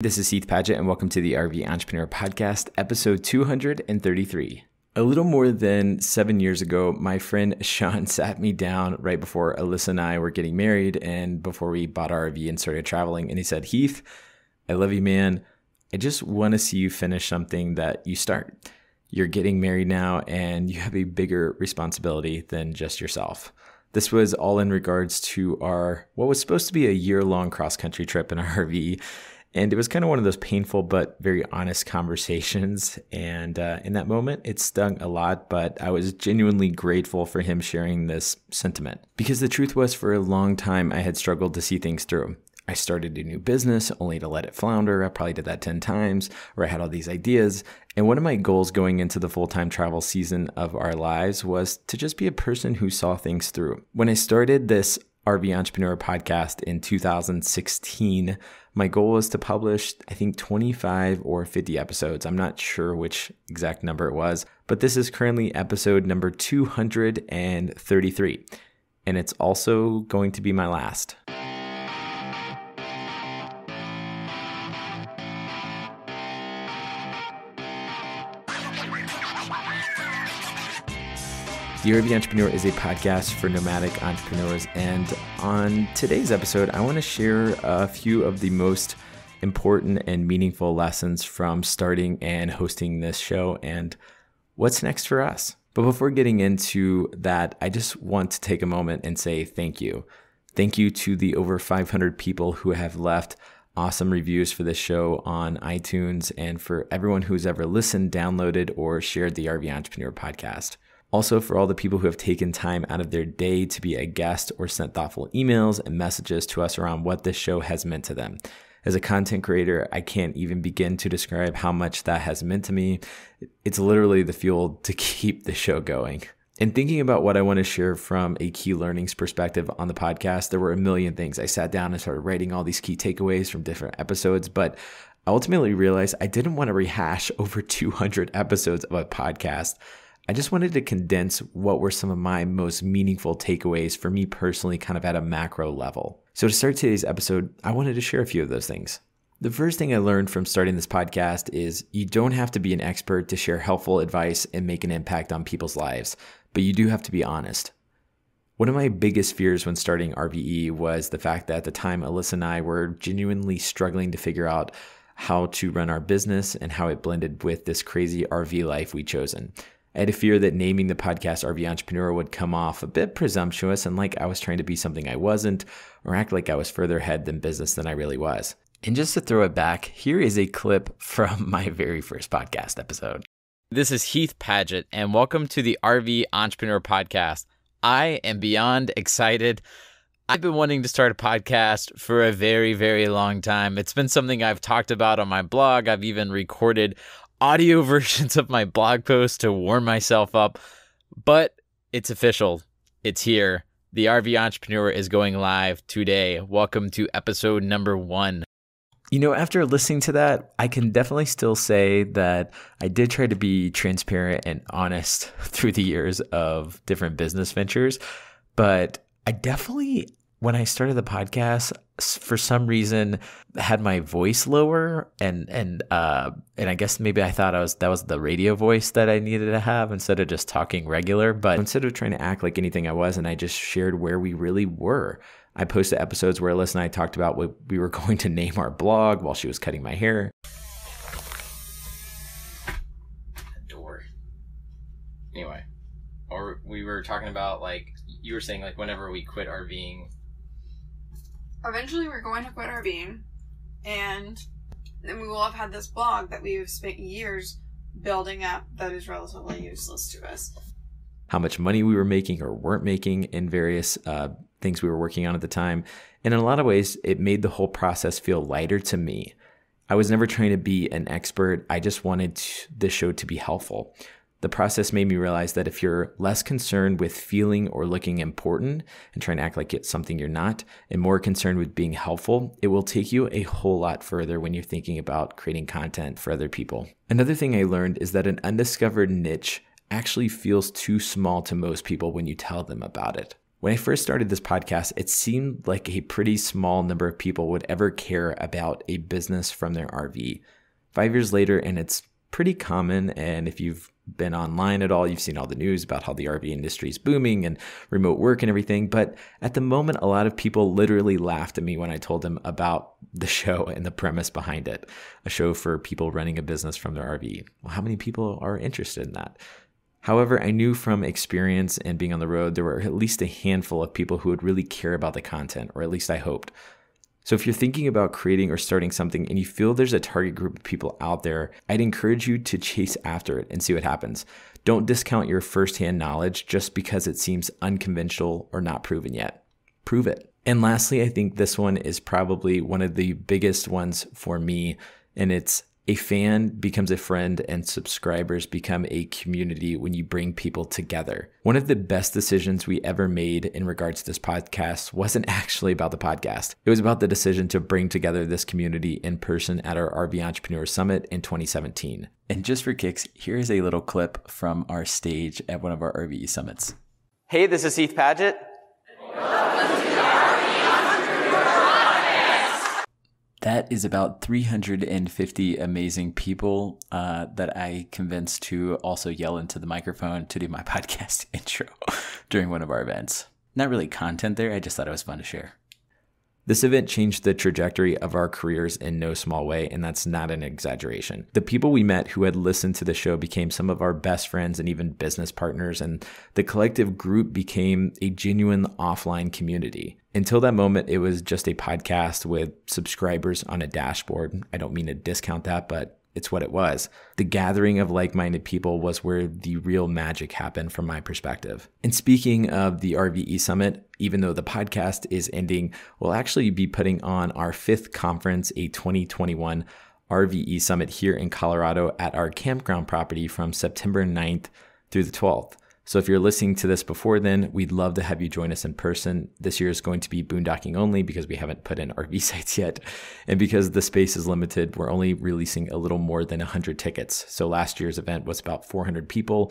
This is Heath Paget, and welcome to the RV Entrepreneur Podcast, episode 233. A little more than 7 years ago, my friend Sean sat me down right before Alyssa and I were getting married and before we bought our RV and started traveling. And he said, Heath, I love you, man. I just want to see you finish something that you start. You're getting married now and you have a bigger responsibility than just yourself. This was all in regards to our, what was supposed to be a year-long cross-country trip in our RV. And it was kind of one of those painful but very honest conversations. And in that moment, it stung a lot, but I was genuinely grateful for him sharing this sentiment. Because the truth was, for a long time, I had struggled to see things through. I started a new business only to let it flounder. I probably did that 10 times, where I had all these ideas. And one of my goals going into the full-time travel season of our lives was to just be a person who saw things through. When I started this RV Entrepreneur Podcast in 2016, my goal was to publish, I think, 25 or 50 episodes. I'm not sure which exact number it was, but this is currently episode number 233, and it's also going to be my last. The RV Entrepreneur is a podcast for nomadic entrepreneurs, and on today's episode, I want to share a few of the most important and meaningful lessons from starting and hosting this show and what's next for us. But before getting into that, I just want to take a moment and say thank you. Thank you to the over 500 people who have left awesome reviews for this show on iTunes, and for everyone who's ever listened, downloaded, or shared the RV Entrepreneur Podcast. Also, for all the people who have taken time out of their day to be a guest or sent thoughtful emails and messages to us around what this show has meant to them. As a content creator, I can't even begin to describe how much that has meant to me. It's literally the fuel to keep the show going. And thinking about what I want to share from a key learnings perspective on the podcast, there were a million things. I sat down and started writing all these key takeaways from different episodes, but I ultimately realized I didn't want to rehash over 200 episodes of a podcast. I just wanted to condense what were some of my most meaningful takeaways for me personally, kind of at a macro level. So to start today's episode, I wanted to share a few of those things. The first thing I learned from starting this podcast is you don't have to be an expert to share helpful advice and make an impact on people's lives, but you do have to be honest. One of my biggest fears when starting RVE was the fact that at the time, Alyssa and I were genuinely struggling to figure out how to run our business and how it blended with this crazy RV life we'd chosen. I had a fear that naming the podcast RV Entrepreneur would come off a bit presumptuous and like I was trying to be something I wasn't, or act like I was further ahead in business than I really was. And just to throw it back, here is a clip from my very first podcast episode. This is Heath Paget, and welcome to the RV Entrepreneur Podcast. I am beyond excited. I've been wanting to start a podcast for a very, very long time. It's been something I've talked about on my blog. I've even recorded audio versions of my blog posts to warm myself up, but it's official. It's here. The RV Entrepreneur is going live today. Welcome to episode number 1. You know, after listening to that, I can definitely still say that I did try to be transparent and honest through the years of different business ventures, but I definitely, when I started the podcast, for some reason had my voice lower, and I guess maybe I thought that was the radio voice that I needed to have instead of just talking regular. But instead of trying to act like anything I wasn't, I just shared where we really were. I posted episodes where Alyssa and I talked about what we were going to name our blog while she was cutting my hair. Door. Anyway, or we were talking about, like, you were saying, like, whenever we quit RVing. Eventually we're going to quit RVing, and then we will have had this blog that we've spent years building up that is relatively useless to us. How much money we were making or weren't making in various things we were working on at the time. And in a lot of ways, it made the whole process feel lighter to me. I was never trying to be an expert. I just wanted this show to be helpful. The process made me realize that if you're less concerned with feeling or looking important and trying to act like it's something you're not, and more concerned with being helpful, it will take you a whole lot further when you're thinking about creating content for other people. Another thing I learned is that an undiscovered niche actually feels too small to most people when you tell them about it. When I first started this podcast, it seemed like a pretty small number of people would ever care about a business from their RV. 5 years later, and it's pretty common, and if you've been online at all, you've seen all the news about how the RV industry is booming and remote work and everything. But at the moment, a lot of people literally laughed at me when I told them about the show and the premise behind it, a show for people running a business from their RV. Well, how many people are interested in that? However, I knew from experience and being on the road, there were at least a handful of people who would really care about the content, or at least I hoped. So if you're thinking about creating or starting something and you feel there's a target group of people out there, I'd encourage you to chase after it and see what happens. Don't discount your firsthand knowledge just because it seems unconventional or not proven yet. Prove it. And lastly, I think this one is probably one of the biggest ones for me, and it's a fan becomes a friend and subscribers become a community when you bring people together. One of the best decisions we ever made in regards to this podcast wasn't actually about the podcast. It was about the decision to bring together this community in person at our RV Entrepreneur Summit in 2017. And just for kicks, here's a little clip from our stage at one of our RV summits. Hey, this is Heath Paget. That is about 350 amazing people that I convinced to also yell into the microphone to do my podcast intro during one of our events. Not really content there, I just thought it was fun to share. This event changed the trajectory of our careers in no small way, and that's not an exaggeration. The people we met who had listened to the show became some of our best friends and even business partners, and the collective group became a genuine offline community. Until that moment, it was just a podcast with subscribers on a dashboard. I don't mean to discount that, but it's what it was. The gathering of like-minded people was where the real magic happened from my perspective. And speaking of the RVE Summit, even though the podcast is ending, we'll actually be putting on our 5th conference, a 2021 RVE Summit here in Colorado at our campground property from September 9th through the 12th. So if you're listening to this before then, we'd love to have you join us in person. This year is going to be boondocking only because we haven't put in RV sites yet. And because the space is limited, we're only releasing a little more than 100 tickets. So last year's event was about 400 people,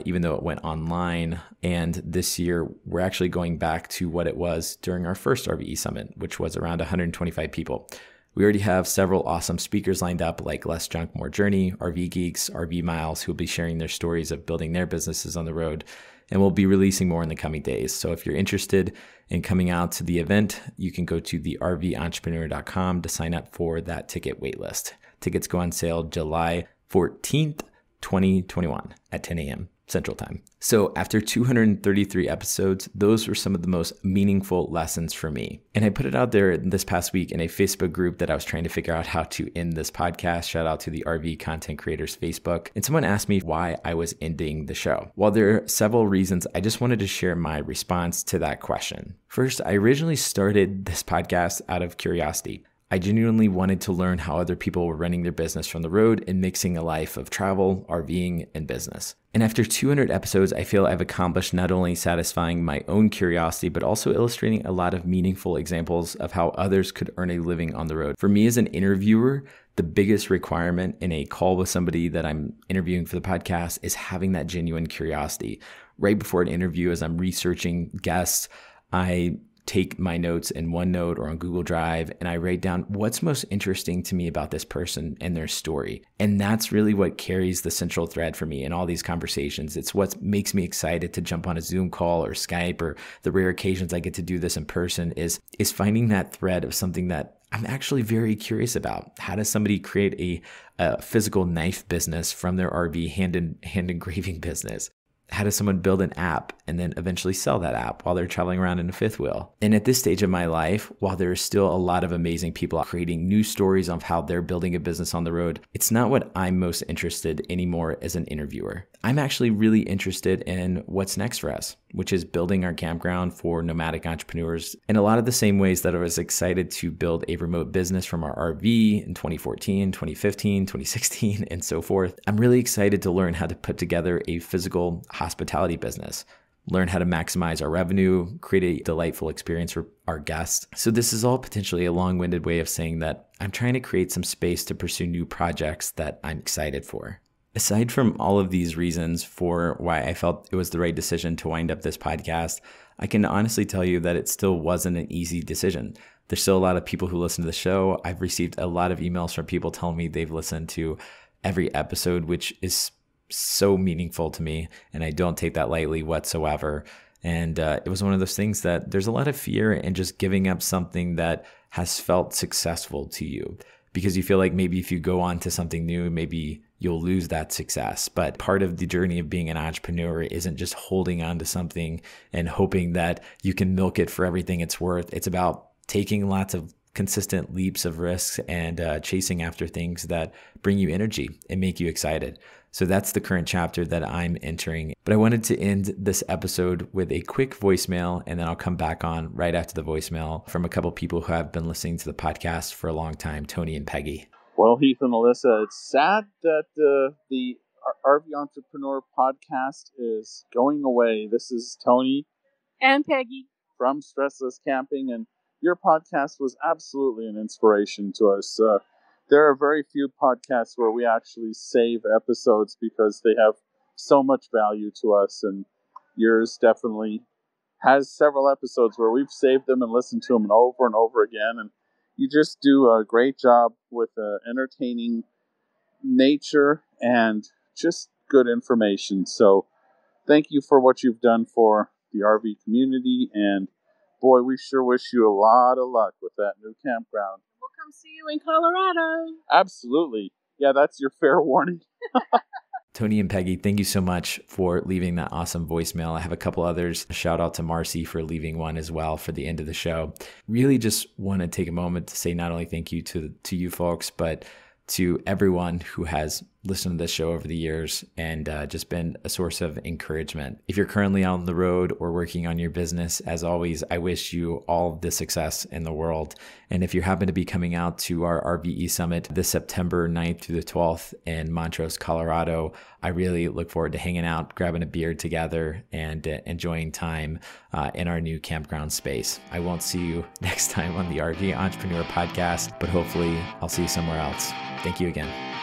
even though it went online. And this year, we're actually going back to what it was during our first RVE Summit, which was around 125 people. We already have several awesome speakers lined up like Less Junk, More Journey, RV Geeks, RV Miles, who will be sharing their stories of building their businesses on the road. And we'll be releasing more in the coming days. So if you're interested in coming out to the event, you can go to the rventrepreneur.com to sign up for that ticket waitlist. Tickets go on sale July 14th, 2021 at 10 a.m. Central Time. So after 233 episodes, those were some of the most meaningful lessons for me. And I put it out there this past week in a Facebook group that I was trying to figure out how to end this podcast. Shout out to the RV Content Creators Facebook. And someone asked me why I was ending the show. While there are several reasons, I just wanted to share my response to that question. First, I originally started this podcast out of curiosity. I genuinely wanted to learn how other people were running their business from the road and mixing a life of travel, RVing, and business. And after 200 episodes, I feel I've accomplished not only satisfying my own curiosity, but also illustrating a lot of meaningful examples of how others could earn a living on the road. For me as an interviewer, the biggest requirement in a call with somebody that I'm interviewing for the podcast is having that genuine curiosity. Right before an interview, as I'm researching guests, I take my notes in OneNote or on Google Drive, and I write down what's most interesting to me about this person and their story. And that's really what carries the central thread for me in all these conversations. It's what makes me excited to jump on a Zoom call or Skype, or the rare occasions I get to do this in person is finding that thread of something that I'm actually very curious about. How does somebody create a physical knife business from their RV hand engraving business? How does someone build an app and then eventually sell that app while they're traveling around in a fifth wheel? And at this stage of my life, while there are still a lot of amazing people creating new stories of how they're building a business on the road, it's not what I'm most interested in anymore as an interviewer. I'm actually really interested in what's next for us, which is building our campground for nomadic entrepreneurs in a lot of the same ways that I was excited to build a remote business from our RV in 2014, 2015, 2016, and so forth. I'm really excited to learn how to put together a physical hospitality business, learn how to maximize our revenue, create a delightful experience for our guests. So this is all potentially a long-winded way of saying that I'm trying to create some space to pursue new projects that I'm excited for. Aside from all of these reasons for why I felt it was the right decision to wind up this podcast, I can honestly tell you that it still wasn't an easy decision. There's still a lot of people who listen to the show. I've received a lot of emails from people telling me they've listened to every episode, which is so meaningful to me, and I don't take that lightly whatsoever. And it was one of those things that there's a lot of fear in just giving up something that has felt successful to you, because you feel like maybe if you go on to something new, maybe you'll lose that success. But part of the journey of being an entrepreneur isn't just holding on to something and hoping that you can milk it for everything it's worth. It's about taking lots of consistent leaps of risks and chasing after things that bring you energy and make you excited. So that's the current chapter that I'm entering. But I wanted to end this episode with a quick voicemail, and then I'll come back on right after the voicemail from a couple people who have been listening to the podcast for a long time, Tony and Peggy. Well, Heath and Alyssa, it's sad that the RV Entrepreneur podcast is going away. This is Tony and Peggy from Stressless Camping, and your podcast was absolutely an inspiration to us. There are very few podcasts where we actually save episodes because they have so much value to us, and yours definitely has several episodes where we've saved them and listened to them over and over again, and you just do a great job with entertaining nature and just good information. So thank you for what you've done for the RV community, and boy, we sure wish you a lot of luck with that new campground. We'll come see you in Colorado. Absolutely. Yeah, that's your fair warning. Tony and Peggy, thank you so much for leaving that awesome voicemail. I have a couple others. A shout out to Marcy for leaving one as well for the end of the show. Really just want to take a moment to say not only thank you to you folks, but to everyone who has listened to this show over the years and just been a source of encouragement. If you're currently on the road or working on your business, as always, I wish you all the success in the world. And if you happen to be coming out to our RVE Summit this September 9th through the 12th in Montrose, Colorado, I really look forward to hanging out, grabbing a beer together, and enjoying time in our new campground space. I won't see you next time on the RV Entrepreneur Podcast, but hopefully I'll see you somewhere else. Thank you again.